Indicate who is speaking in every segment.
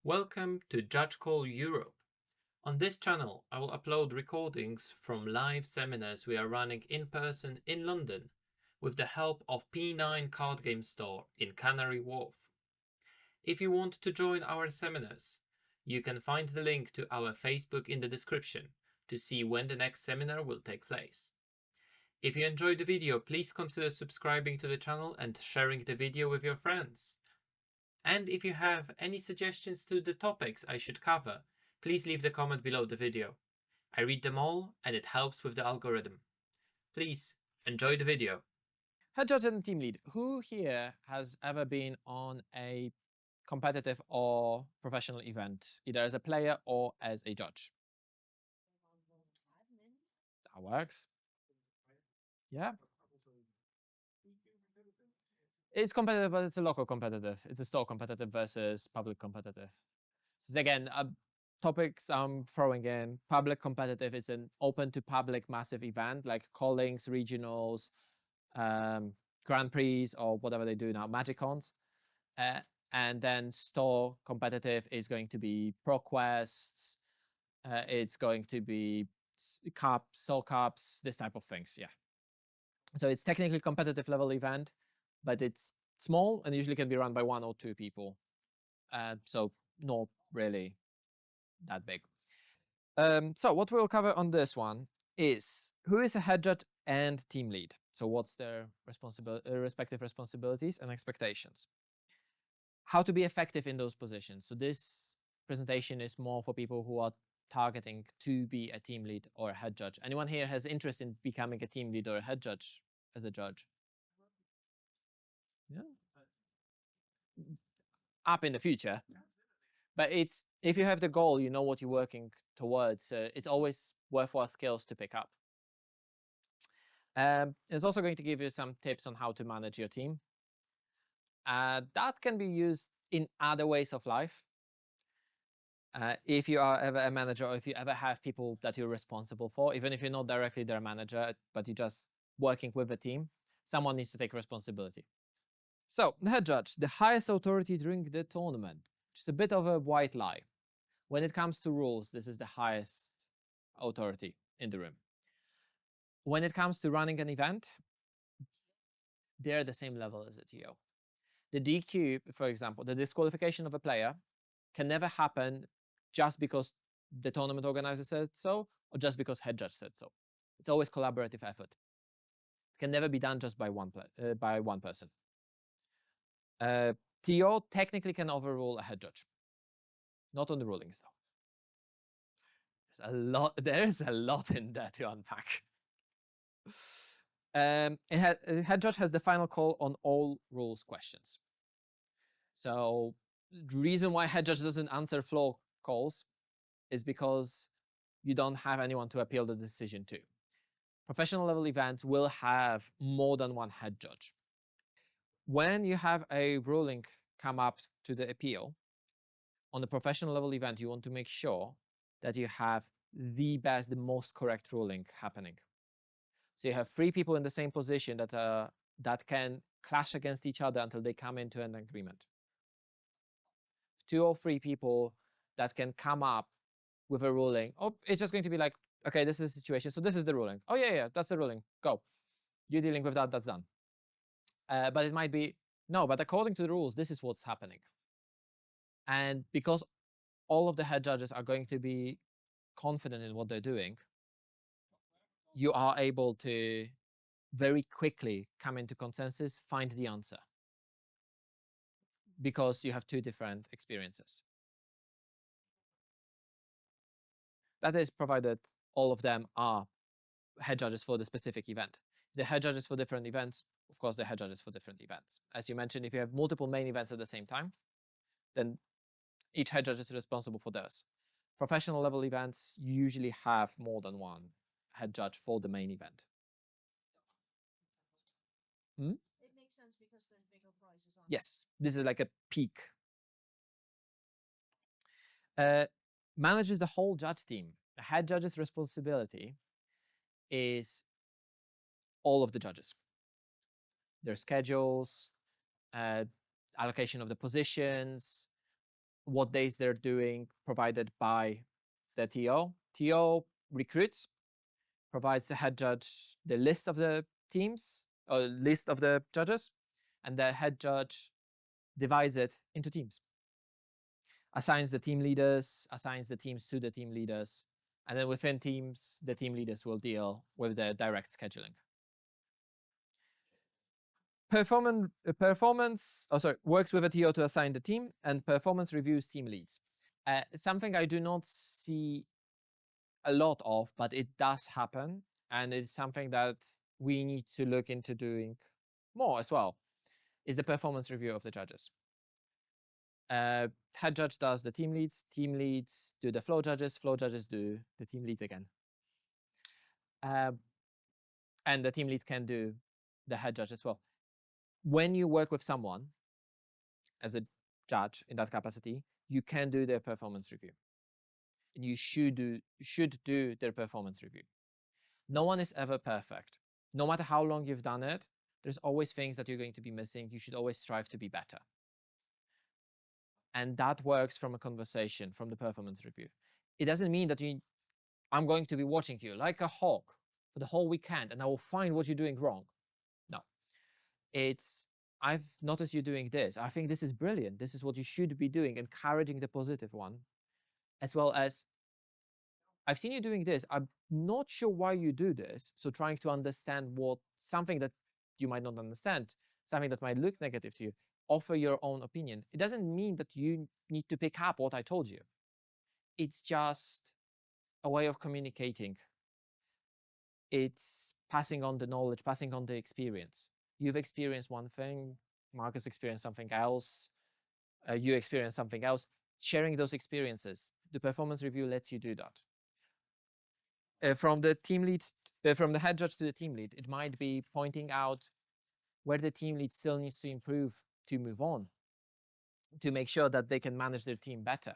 Speaker 1: Welcome to Judge Call Europe. On this channel, I will upload recordings from live seminars we are running in person in London with the help of P9 card game store in Canary Wharf. If you want to join our seminars, you can find the link to our Facebook in the description to see when the next seminar will take place. If you enjoyed the video, please consider subscribing to the channel and sharing the video with your friends. And if you have any suggestions to the topics I should cover, please leave the comment below the video. I read them all and it helps with the algorithm. Please enjoy the video.
Speaker 2: Head judge and team lead. Who here has ever been on a competitive or professional event, either as a player or as a judge? That works. Yeah. It's competitive, but it's a local competitive. It's a store competitive versus public competitive. So again, topics I'm throwing in. Public competitive is an open to public massive event like callings, regionals, Grand Prix, or whatever they do now, Magicons. And then store competitive is going to be ProQuests. It's going to be cups, soul cups, this type of things. Yeah. So it's technically competitive level event, but it's small and usually can be run by 1 or 2 people. So not really that big. So what we'll cover on this one is who is a head judge and team lead. So what's their respective responsibilities and expectations. How to be effective in those positions. So this presentation is more for people who are targeting to be a team lead or a head judge. Anyone here has interest in becoming a team lead or a head judge as a judge? Yeah. Up in the future. But it's if you have the goal, you know what you're working towards. It's always worthwhile skills to pick up. It's also going to give you some tips on how to manage your team. That can be used in other ways of life. If you are ever a manager or if you ever have people that you're responsible for, even if you're not directly their manager, but you're just working with a team, someone needs to take responsibility. So the head judge, the highest authority during the tournament. Just a bit of a white lie. When it comes to rules, this is the highest authority in the room. When it comes to running an event, they're the same level as a TO. The DQ, for example, the disqualification of a player can never happen just because the tournament organizer said so or just because head judge said so. It's always collaborative effort. It can never be done just by one person. TO technically can overrule a head judge. Not on the rulings though. There's a lot in there to unpack. Head judge has the final call on all rules questions. So the reason why head judge doesn't answer floor calls is because you don't have anyone to appeal the decision to. Professional level events will have more than one head judge. When you have a ruling come up to the appeal on the professional level event, you want to make sure that you have the best, the most correct ruling happening. So you have 3 people in the same position that can clash against each other until they come into an agreement. 2 or 3 people that can come up with a ruling. Oh, it's just going to be like, okay, this is the situation. So this is the ruling. Oh, yeah, that's the ruling. Go. You're dealing with that. That's done. But it might be, no, but according to the rules, this is what's happening. And because all of the head judges are going to be confident in what they're doing, you are able to very quickly come into consensus, find the answer, because you have 2 different experiences. That is provided all of them are head judges for the specific event. The head judges for different events, of course, the head judges for different events. As you mentioned, if you have multiple main events at the same time, then each head judge is responsible for those. Professional level events usually have more than one head judge for the main event.
Speaker 3: It makes sense because there's bigger prizes on.
Speaker 2: Yes, this is like a peak. Manages the whole judge team. The head judge's responsibility is all of the judges, their schedules, allocation of the positions, what days they're doing, provided by the TO. TO recruits, provides the head judge the list of the teams, or list of the judges, and the head judge divides it into teams. Assigns the team leaders, assigns the teams to the team leaders, and then within teams, the team leaders will deal with the direct scheduling. Works with a TO to assign the team, and performance reviews team leads. Something I do not see a lot of, but it does happen, and it's something that we need to look into doing more as well, is the performance review of the judges. Head judge does the team leads do the flow judges do the team leads again. And the team leads can do the head judge as well. When you work with someone as a judge in that capacity, you can do their performance review. And you should do their performance review. No one is ever perfect. No matter how long you've done it, there's always things that you're going to be missing. You should always strive to be better. And that works from a conversation, from the performance review. It doesn't mean that I'm going to be watching you like a hawk for the whole weekend and I will find what you're doing wrong. No. It's, I've noticed you doing this. I think this is brilliant. This is what you should be doing, encouraging the positive one, as well as I've seen you doing this. I'm not sure why you do this. So trying to understand something that you might not understand, something that might look negative to you, offer your own opinion. It doesn't mean that you need to pick up what I told you. It's just a way of communicating. It's passing on the knowledge, passing on the experience. You've experienced one thing, Marcus experienced something else, you experienced something else. Sharing those experiences, the performance review lets you do that. From the team lead, from the head judge to the team lead, it might be pointing out where the team lead still needs to improve to move on, to make sure that they can manage their team better.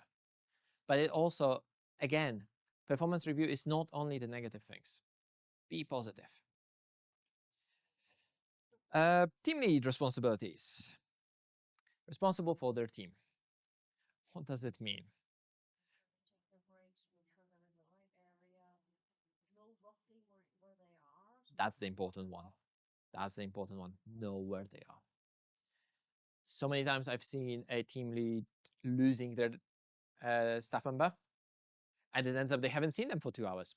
Speaker 2: But it also, again, performance review is not only the negative things. Be positive. Team lead responsibilities. Responsible for their team. What does it mean?
Speaker 3: Take their breaks, make sure they're in the right area, know roughly where they are.
Speaker 2: That's the important one. That's the important one. Know where they are. So many times I've seen a team lead losing their staff member, and it ends up they haven't seen them for 2 hours.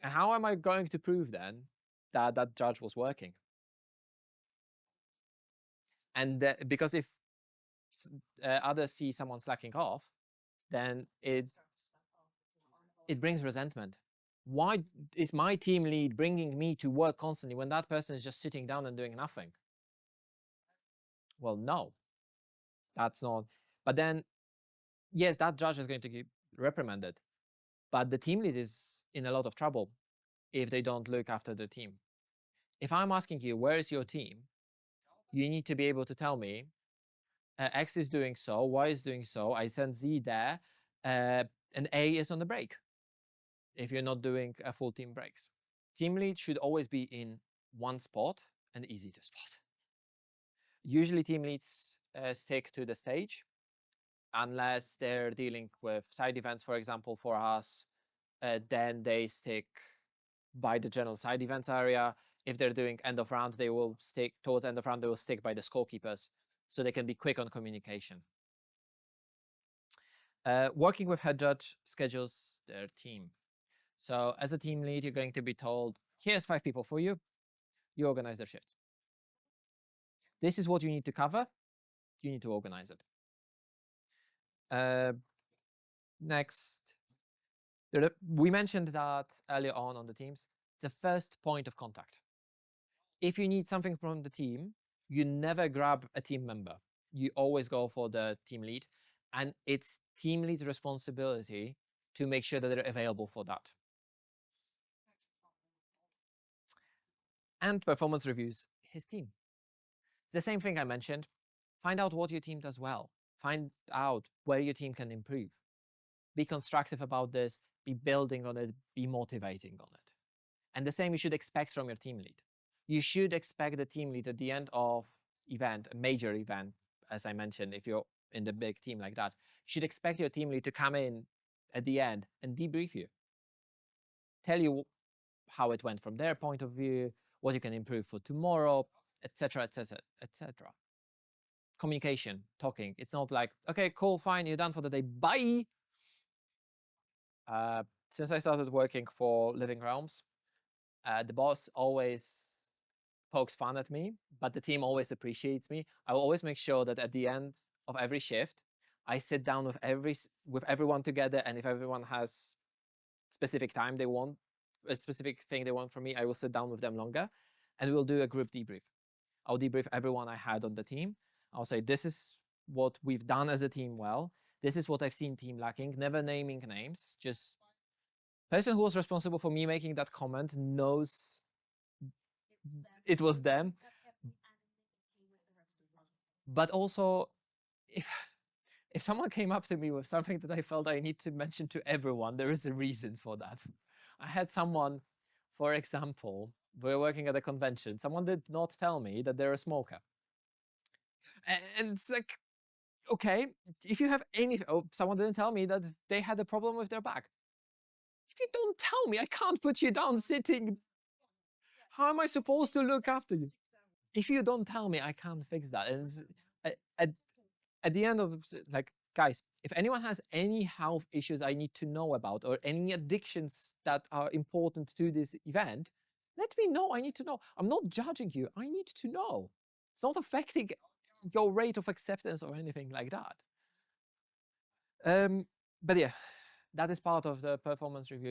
Speaker 2: And how am I going to prove then that that judge was working? And because if others see someone slacking off, then it brings resentment. Why is my team lead bringing me to work constantly when that person is just sitting down and doing nothing? Well, no, that's not. But then, yes, that judge is going to get reprimanded, but the team lead is in a lot of trouble if they don't look after the team. If I'm asking you, where is your team? You need to be able to tell me, X is doing so, Y is doing so, I send Z there, and A is on the break if you're not doing a full team breaks. Team lead should always be in one spot and easy to spot. Usually team leads stick to the stage unless they're dealing with side events, for example, for us, then they stick by the general side events area. If they're doing end of round, they will stick towards end of round, they will stick by the scorekeepers so they can be quick on communication. Working with head judge schedules their team. So as a team lead, you're going to be told, here's 5 people for you. You organize their shifts. This is what you need to cover. You need to organize it. Next, we mentioned that earlier on the teams. It's the first point of contact. If you need something from the team, you never grab a team member. You always go for the team lead, and it's team lead's responsibility to make sure that they're available for that. And performance reviews his team. It's the same thing I mentioned. Find out what your team does well. Find out where your team can improve. Be constructive about this, be building on it, be motivating on it. And the same you should expect from your team lead. You should expect the team lead at the end of event, a major event, as I mentioned, if you're in the big team like that, you should expect your team lead to come in at the end and debrief you, tell you how it went from their point of view, what you can improve for tomorrow, etc., etc., etc. Communication, talking. It's not like, okay, cool, fine, you're done for the day, bye. Since I started working for Living Realms, the boss always pokes fun at me, but the team always appreciates me. I will always make sure that at the end of every shift, I sit down with everyone together, and if everyone has specific time they want, a specific thing they want from me, I will sit down with them longer, and we'll do a group debrief. I'll debrief everyone I had on the team. I'll say, this is what we've done as a team well. This is what I've seen team lacking. Never naming names, just person who was responsible for me making that comment knows it was them.
Speaker 3: That kept the anonymity with the rest of the team.
Speaker 2: But also, if someone came up to me with something that I felt I need to mention to everyone, there is a reason for that. I had someone, for example, we were working at a convention. Someone did not tell me that they're a smoker. And it's like, okay, if you have any, someone didn't tell me that they had a problem with their back. If you don't tell me, I can't put you down sitting. How am I supposed to look after you? If you don't tell me, I can't fix that. And at the end of, like, guys, if anyone has any health issues I need to know about, or any addictions that are important to this event, let me know. I need to know. I'm not judging you. I need to know. It's not affecting your rate of acceptance or anything like that. But yeah, that is part of the performance review.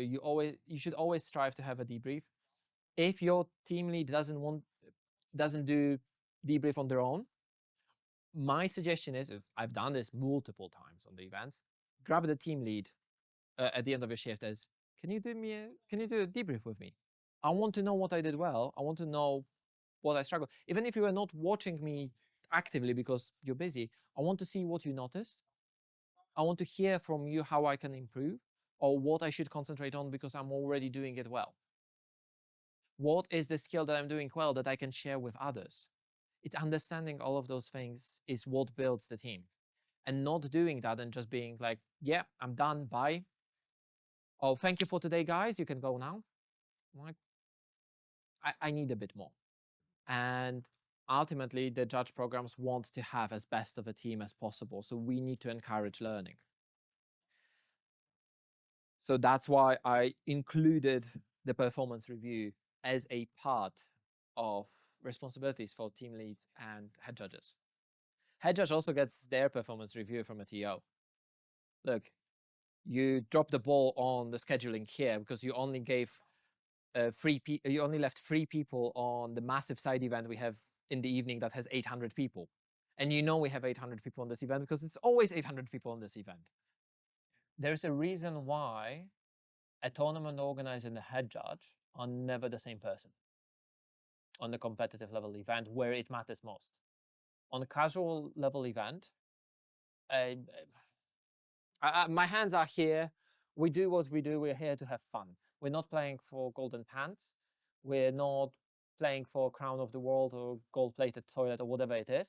Speaker 2: You should always strive to have a debrief. If your team lead doesn't do debrief on their own, my suggestion is, I've done this multiple times on the events, grab the team lead at the end of your shift as, can you do a debrief with me? I want to know what I did well. I want to know what I struggled. Even if you are not watching me actively because you're busy, I want to see what you noticed. I want to hear from you how I can improve, or what I should concentrate on because I'm already doing it well. What is the skill that I'm doing well that I can share with others? It's understanding all of those things is what builds the team. And not doing that and just being like, yeah, I'm done, bye. Oh, thank you for today, guys. You can go now. Like, I need a bit more. And ultimately, the judge programs want to have as best of a team as possible. So we need to encourage learning. So that's why I included the performance review as a part of responsibilities for team leads and head judges. Head judge also gets their performance review from a TO. Look, you dropped the ball on the scheduling here because you only gave you only left 3 people on the massive side event we have in the evening that has 800 people. And you know we have 800 people on this event because it's always 800 people on this event. There's a reason why a tournament organizer and a head judge are never the same person on the competitive level event where it matters most. On a casual level event, my hands are here. We do what we do. We're here to have fun. We're not playing for golden pants. We're not playing for crown of the world or gold-plated toilet or whatever it is.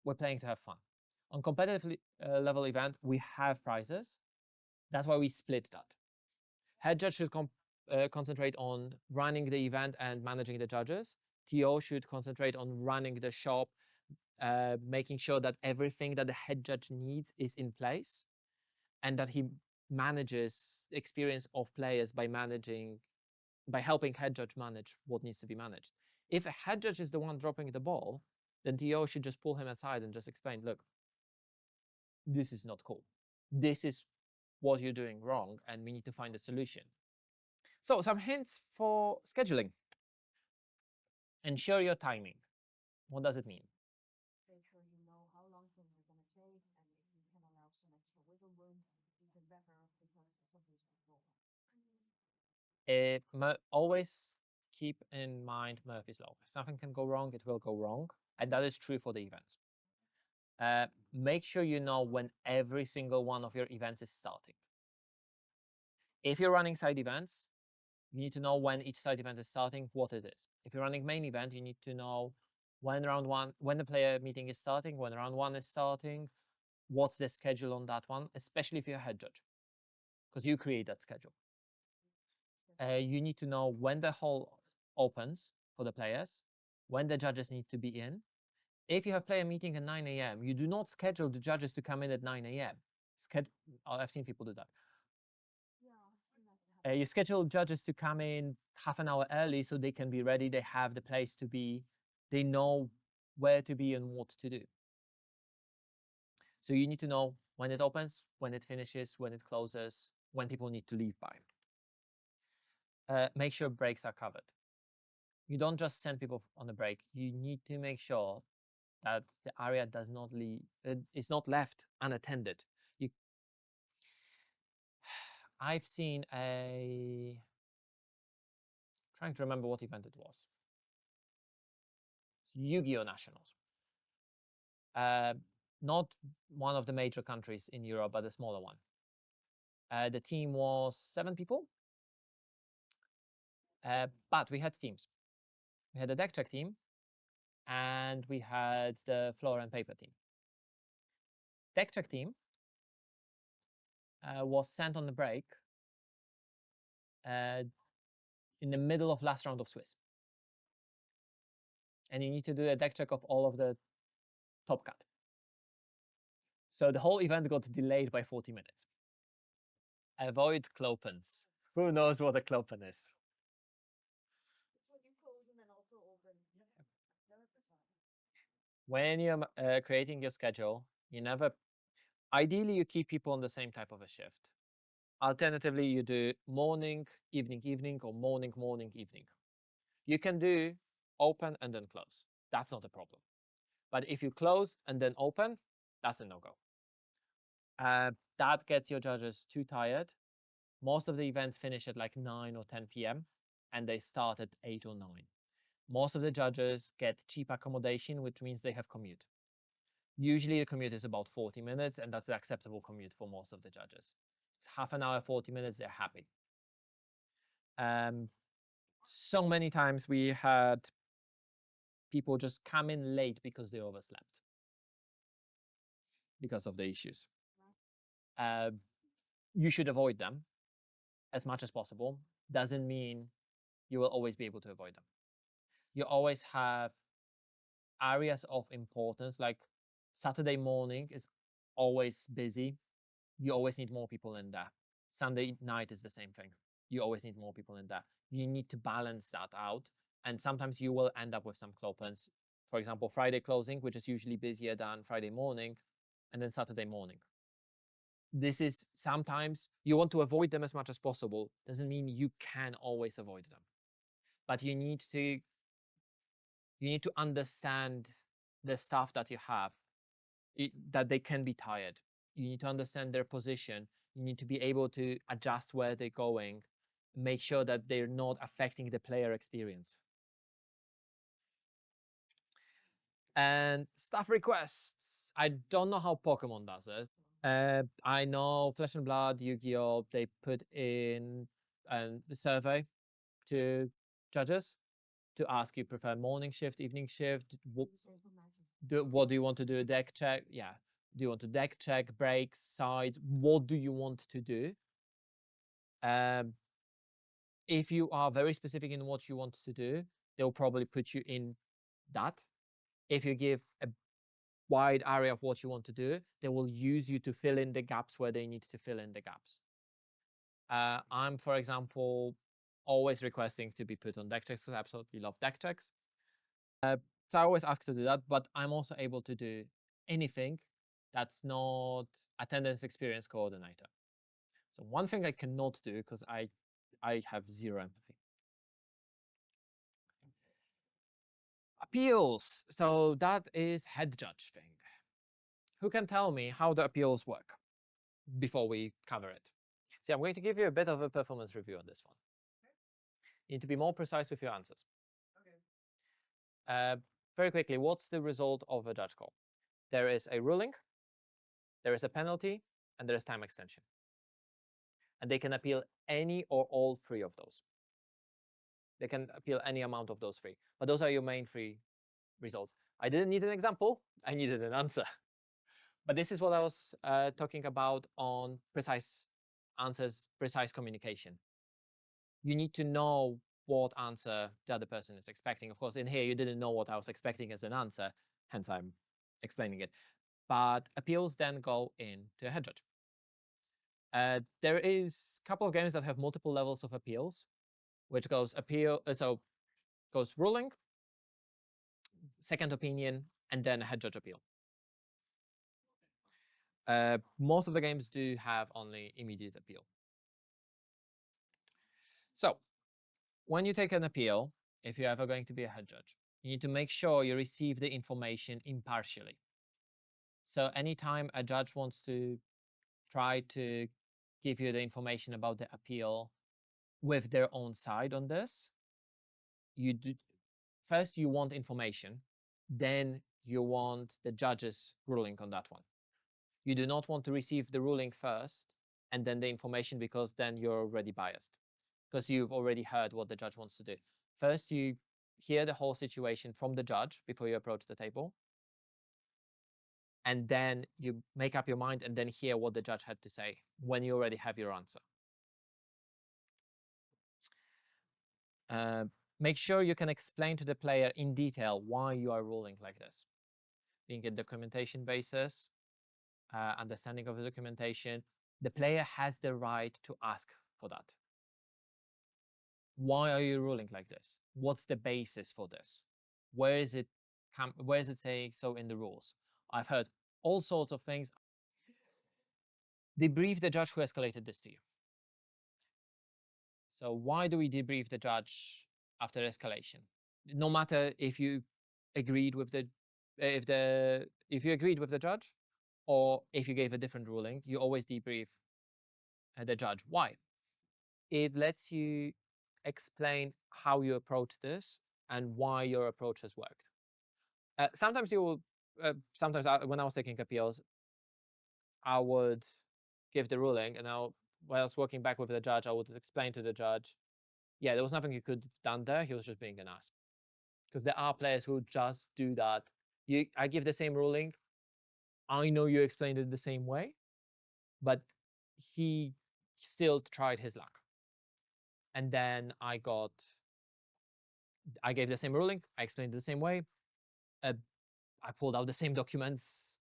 Speaker 2: We're playing to have fun. On competitive level event, we have prizes. That's why we split that. Head judge should concentrate on running the event and managing the judges. TO should concentrate on running the shop, making sure that everything that the head judge needs is in place, and that he manages the experience of players by helping head judge manage what needs to be managed. If a head judge is the one dropping the ball, then TO should just pull him aside and just explain, look, this is not cool. This is what you're doing wrong, and we need to find a solution. So some hints for scheduling. Ensure your timing. What does it mean?
Speaker 3: Make sure you know how long things are going to take, and if you can allow some extra wiggle room, even better, because something's going wrong.
Speaker 2: Always keep in mind Murphy's law. If something can go wrong, it will go wrong. And that is true for the events. Make sure you know when every single one of your events is starting. If you're running side events, you need to know when each side event is starting, what it is. If you're running main event, you need to know when the player meeting is starting, when round 1 is starting, what's the schedule on that one, especially if you're a head judge, because you create that schedule. You need to know when the hall opens for the players, when the judges need to be in. If you have player meeting at 9 a.m., you do not schedule the judges to come in at 9 a.m. I've seen people do that.
Speaker 3: Yeah, I've seen that happen.
Speaker 2: You schedule judges to come in half an hour early so they can be ready, they have the place to be, they know where to be and what to do. So you need to know when it opens, when it finishes, when it closes, when people need to leave by. Make sure breaks are covered. You don't just send people on a break. You need to make sure that the area does not leave, is not left unattended. I've seen trying to remember what event it was. It's Yu-Gi-Oh! Nationals. Not one of the major countries in Europe, but a smaller one. The team was 7 people, but we had teams. We had a deck check team, and we had the floor and paper team. Deck check team was sent on the break in the middle of last round of Swiss. And you need to do a deck check of all of the top cut. So the whole event got delayed by 40 minutes. Avoid clopens. Who knows what a clopen is?
Speaker 3: It's when you close and then also open. Yeah. 100%.
Speaker 2: When you're creating your schedule, ideally you keep people on the same type of a shift. Alternatively, you do morning, evening, evening, or morning, morning, evening. You can do open and then close. That's not a problem. But if you close and then open, that's a no-go. That gets your judges too tired. Most of the events finish at like 9 or 10 p.m. and they start at 8 or 9. Most of the judges get cheap accommodation, which means they have commute. Usually the commute is about 40 minutes, and that's the acceptable commute for most of the judges. It's half an hour, 40 minutes, they're happy. So many times we had people just come in late because they overslept because of the issues. You should avoid them as much as possible. Doesn't mean you will always be able to avoid them. You always have areas of importance, like Saturday morning is always busy. You always need more people in there. Sunday night is the same thing. You always need more people in there. You need to balance that out. And sometimes you will end up with some clopens. For example, Friday closing, which is usually busier than Friday morning, and then Saturday morning. This is sometimes you want to avoid them as much as possible. Doesn't mean you can always avoid them. But you need to understand the staff that you have, that they can be tired. You need to understand their position. You need to be able to adjust where they're going, make sure that they're not affecting the player experience. And staff requests. I don't know how Pokemon does it. I know Flesh and Blood, Yu-Gi-Oh! They put in a survey to judges to ask you prefer morning shift, evening shift. What do you want to do? A deck check? Yeah. Do you want to deck check, breaks, sides? What do you want to do? If you are very specific in what you want to do, they'll probably put you in that. If you give a wide area of what you want to do, they will use you to fill in the gaps where they need to fill in the gaps. I'm, for example, always requesting to be put on deck checks because I absolutely love deck checks. So I always ask to do that, but I'm also able to do anything that's not attendance experience coordinator. So one thing I cannot do because I have zero empathy. Appeals. So that is head judge thing. Who can tell me how the appeals work before we cover it? See, I'm going to give you a bit of a performance review on this one. You need to be more precise with your answers. Okay. Very quickly, what's the result of a judge call? There is a ruling, there is a penalty, and there is time extension. And they can appeal any or all 3 of those. They can appeal any amount of those 3. But those are your main 3 results. I didn't need an example, I needed an answer. But this is what I was talking about on precise answers, precise communication. You need to know what answer the other person is expecting. Of course, in here, you didn't know what I was expecting as an answer, hence I'm explaining it. But appeals then go into a head judge. There is a couple of games that have multiple levels of appeals, which goes goes ruling, second opinion, and then a head judge appeal. Most of the games do have only immediate appeal. So when you take an appeal, if you're ever going to be a head judge, you need to make sure you receive the information impartially. So anytime a judge wants to try to give you the information about the appeal with their own side on this, first you want information, then you want the judge's ruling on that one. You do not want to receive the ruling first and then the information, because then you're already biased, because you've already heard what the judge wants to do. First, you hear the whole situation from the judge before you approach the table, and then you make up your mind and then hear what the judge had to say when you already have your answer. Make sure you can explain to the player in detail why you are ruling like this, being a documentation basis, understanding of the documentation. The player has the right to ask for that. Why are you ruling like this? What's the basis for this? Where is it saying so in the rules? I've heard all sorts of things. Debrief the judge who escalated this to you. So why do we debrief the judge after escalation? No matter if you agreed with the if you agreed with the judge, or if you gave a different ruling, you always debrief the judge. Why? It lets you explain how you approach this and why your approach has worked. Sometimes you will. Sometimes when I was taking appeals, I would give the ruling, and when I was working back with the judge, I would explain to the judge, yeah, there was nothing he could have done there. He was just being an ass. Because there are players who just do that. I give the same ruling. I know you explained it the same way, but he still tried his luck. And then I gave the same ruling. I explained it the same way. I pulled out the same documents.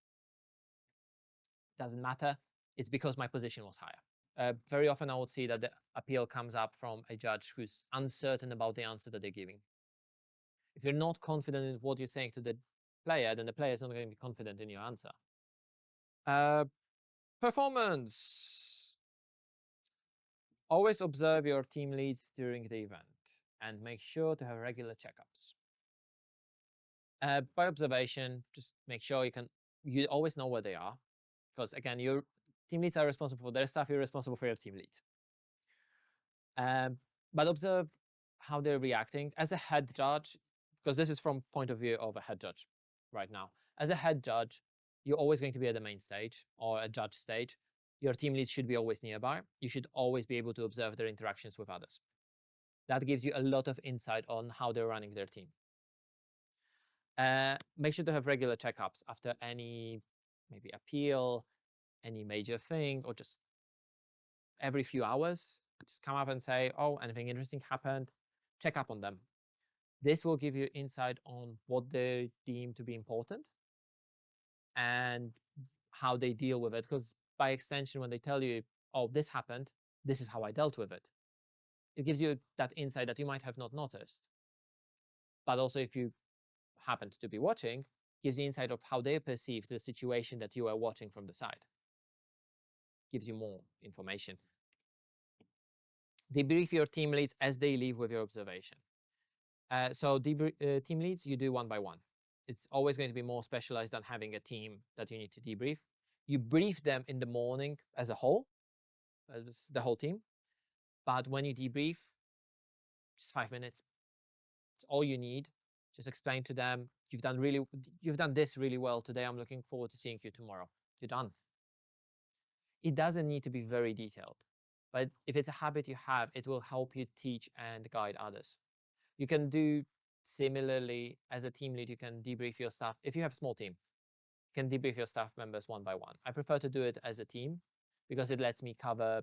Speaker 2: Doesn't matter. It's because my position was higher. Very often I would see that the appeal comes up from a judge who's uncertain about the answer that they're giving. If you're not confident in what you're saying to the player, then the player is not going to be confident in your answer. Performance. Always observe your team leads during the event and make sure to have regular checkups. By observation, just make sure you always know where they are, because again, your team leads are responsible for their stuff. You're responsible for your team leads. But observe how they're reacting as a head judge, because this is from point of view of a head judge right now. As a head judge, you're always going to be at the main stage or a judge stage. Your team leads should be always nearby. You should always be able to observe their interactions with others. That gives you a lot of insight on how they're running their team. Make sure to have regular checkups after any maybe appeal, any major thing, or just every few hours. Just come up and say, oh, anything interesting happened, check up on them. This will give you insight on what they deem to be important and how they deal with it. Because by extension, when they tell you, oh, this happened, this is how I dealt with it, it gives you that insight that you might have not noticed. But also, if you happened to be watching, gives you insight of how they perceive the situation that you are watching from the side. Gives you more information. Debrief your team leads as they leave with your observation. So team leads, you do one by one. It's always going to be more specialized than having a team that you need to debrief. You brief them in the morning as a whole, as the whole team. But when you debrief, just 5 minutes. It's all you need. Just explain to them, you've done this really well today. I'm looking forward to seeing you tomorrow. You're done. It doesn't need to be very detailed, but if it's a habit you have, it will help you teach and guide others. You can do similarly as a team lead. You can debrief your staff if you have a small team. can debrief your staff members one by one. I prefer to do it as a team because it lets me cover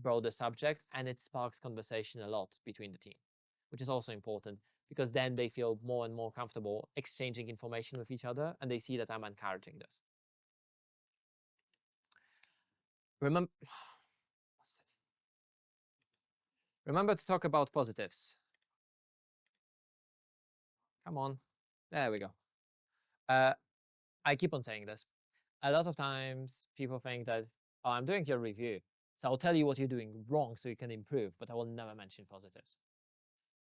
Speaker 2: broader subject and it sparks conversation a lot between the team, which is also important because then they feel more and more comfortable exchanging information with each other and they see that I'm encouraging this. Remember to talk about positives. Come on. There we go. I keep on saying this. A lot of times people think that, oh, I'm doing your review, so I'll tell you what you're doing wrong so you can improve, but I will never mention positives.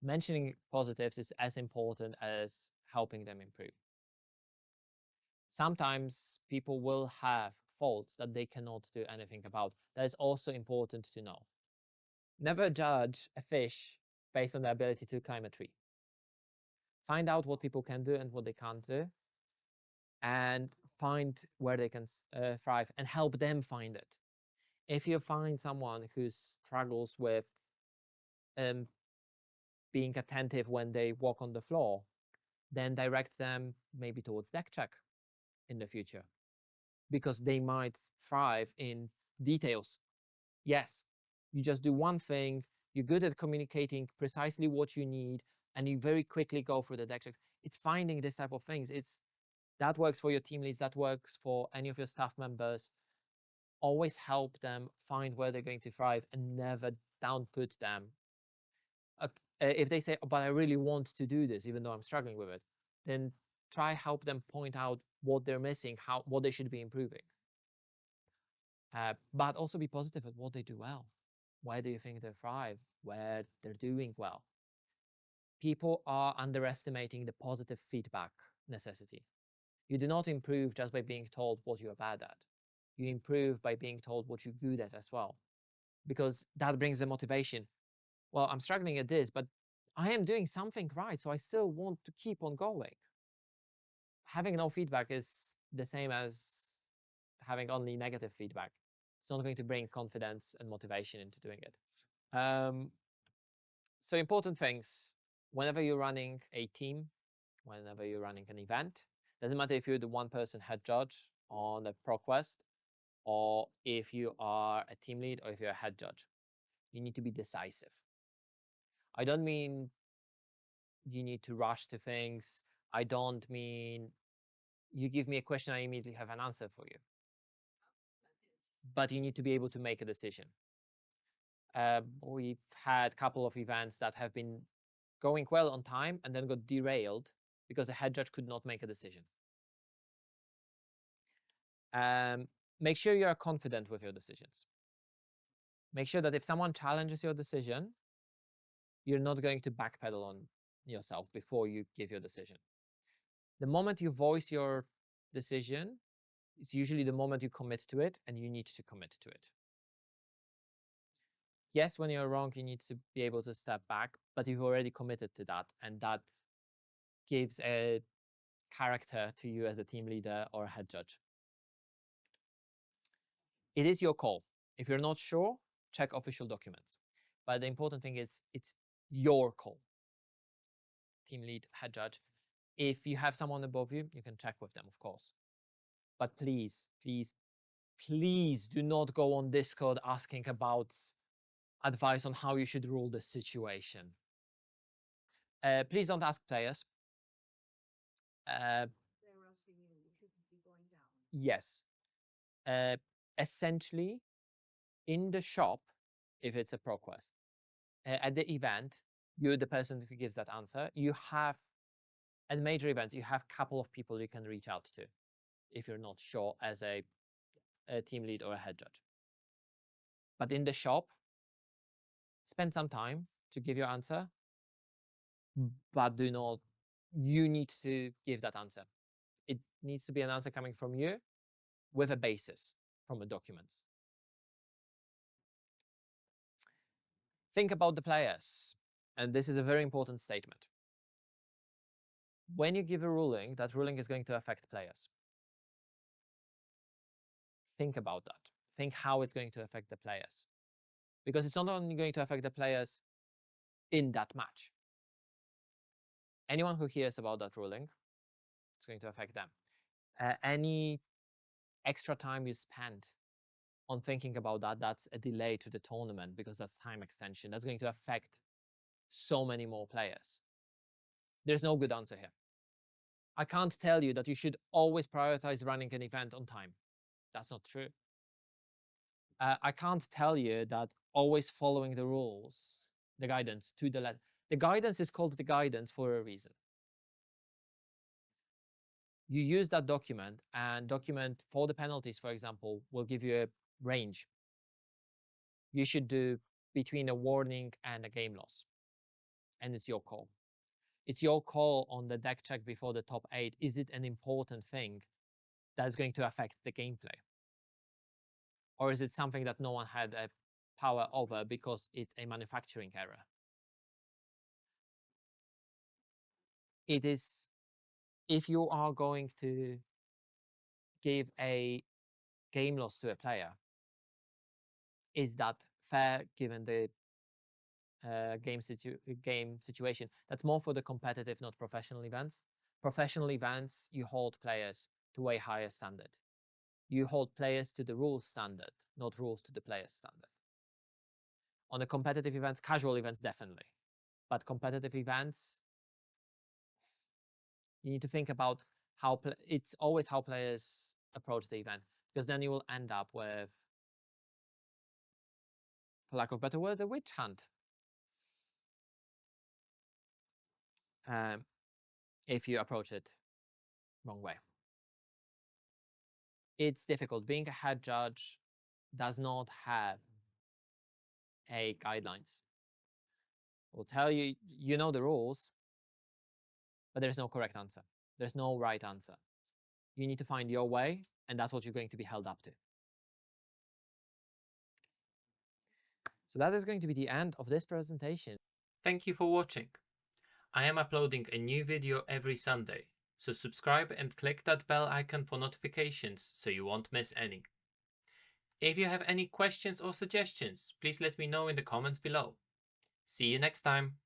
Speaker 2: Mentioning positives is as important as helping them improve. Sometimes people will have faults that they cannot do anything about. That is also important to know. Never judge a fish based on their ability to climb a tree. Find out what people can do and what they can't do, and find where they can thrive and help them find it. If you find someone who struggles with being attentive when they walk on the floor, then direct them maybe towards deck check in the future, because they might thrive in details. Yes, you just do one thing, you're good at communicating precisely what you need, and you very quickly go through the deck checks. It's finding this type of things. That works for your team leads, that works for any of your staff members. Always help them find where they're going to thrive and never downput them. If they say, oh, but I really want to do this, even though I'm struggling with it, then try help them point out what they're missing, what they should be improving. But also be positive at what they do well. Where do you think they thrive? Where they're doing well? People are underestimating the positive feedback necessity. You do not improve just by being told what you're bad at. You improve by being told what you're good at as well, because that brings the motivation. Well, I'm struggling at this, but I am doing something right, so I still want to keep on going. Having no feedback is the same as having only negative feedback. It's not going to bring confidence and motivation into doing it. So important things, whenever you're running a team, whenever you're running an event, doesn't matter if you're the one person head judge on a pro quest, or if you are a team lead, or if you're a head judge, you need to be decisive. I don't mean you need to rush to things. I don't mean you give me a question, I immediately have an answer for you. But you need to be able to make a decision. We've had a couple of events that have been going well on time and then got derailed because the head judge could not make a decision. Make sure you are confident with your decisions. Make sure that if someone challenges your decision, you're not going to backpedal on yourself before you give your decision. The moment you voice your decision, it's usually the moment you commit to it, and you need to commit to it. Yes, when you're wrong, you need to be able to step back, but you've already committed to that, and that gives a character to you as a team leader or a head judge. It is your call. If you're not sure, check official documents. But the important thing is it's your call. Team lead, head judge. If you have someone above you, you can check with them, of course. But please, please, please do not go on Discord asking about advice on how you should rule this situation. Please don't ask players.
Speaker 3: They're asking you, we shouldn't be going down.
Speaker 2: Yes. Essentially, in the shop, if it's a pro quest, at the event, you're the person who gives that answer. You have, at major events, you have a couple of people you can reach out to if you're not sure as a team lead or a head judge. But in the shop, spend some time to give your answer, but you need to give that answer. It needs to be an answer coming from you with a basis from the documents. Think about the players. And this is a very important statement. When you give a ruling, that ruling is going to affect players. Think about that. Think how it's going to affect the players. Because it's not only going to affect the players in that match. Anyone who hears about that ruling, it's going to affect them. Any extra time you spend on thinking about that, that's a delay to the tournament because that's time extension. That's going to affect so many more players. There's no good answer here. I can't tell you that you should always prioritize running an event on time. That's not true. I can't tell you that always following the rules, the guidance to the letter. The guidance is called the guidance for a reason. You use that document, and document for the penalties, for example, will give you a range. You should do between a warning and a game loss, and it's your call. It's your call on the deck check before the top 8. Is it an important thing that's going to affect the gameplay? Or is it something that no one had a power over because it's a manufacturing error? It is, if you are going to give a game loss to a player, is that fair given the game situation? That's more for the competitive, not professional events. Professional events, you hold players to a higher standard. You hold players to the rules standard, not rules to the players standard. On the competitive events, casual events, definitely. But competitive events, you need to think about how it's always how players approach the event, because then you will end up with, for lack of a better word, a witch hunt. If you approach it wrong way. It's difficult. Being a head judge does not have a guidelines. Will tell you, you know the rules, but there's no correct answer. There's no right answer. You need to find your way, and that's what you're going to be held up to. So that is going to be the end of this presentation.
Speaker 1: Thank you for watching. I am uploading a new video every Sunday, so subscribe and click that bell icon for notifications so you won't miss any. If you have any questions or suggestions, please let me know in the comments below. See you next time.